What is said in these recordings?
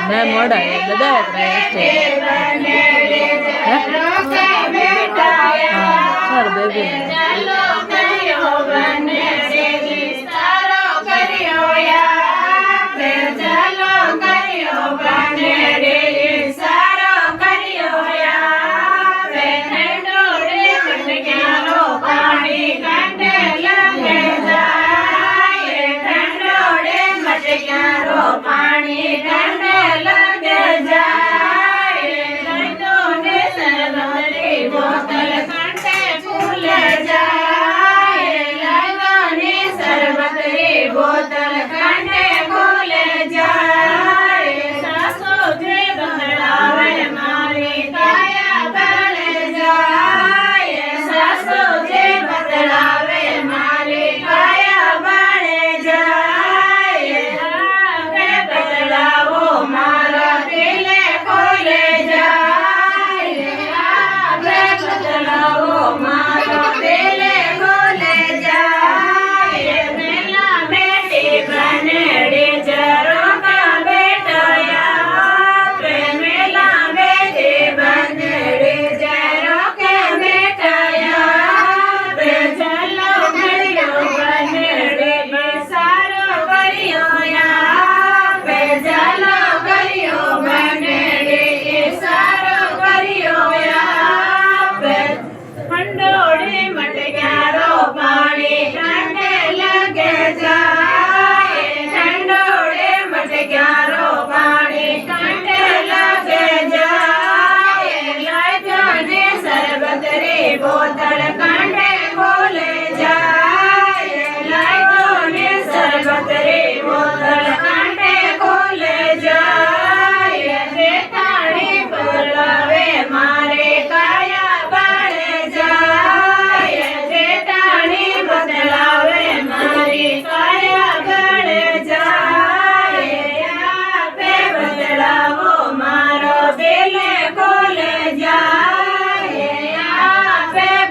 मैं मोड़ा है दादा चल बेबी बोतल कांटे खोले जाए लाइटों ने सरबत रे बोतल कांटे खोले जाए जेठानी बदलावे मारे काया बढ़े जाए जेठानी बदलावे मारी काया बढ़े जाए यहाँ पे बदलावो मारो दिल खोले जाए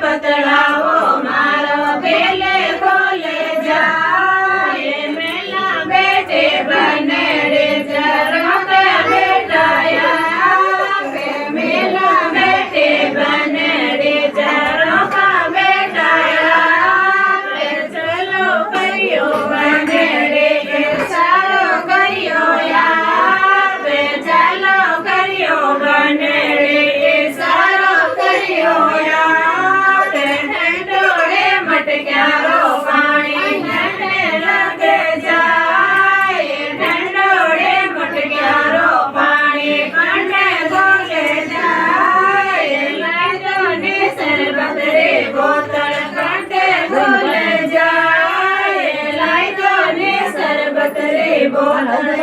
बदलावो मारो दिल खोले जाए मेला बेटे बनड़े जरों का बेटाया मेला बेटे बनड़े जरों का बेटाया चलो करियो बनड़े सारो करियो यार चलो करियो बनड़े सारो करियो यार मटक्यारो पानी ठंडे लगे जाए ठंडोड़े मटक्यारो पानी ठंडे घोले जाए लाइटों ने सरबत रे बोतल कांटे घोले जाए लाइटों ने सरबत रे बोतल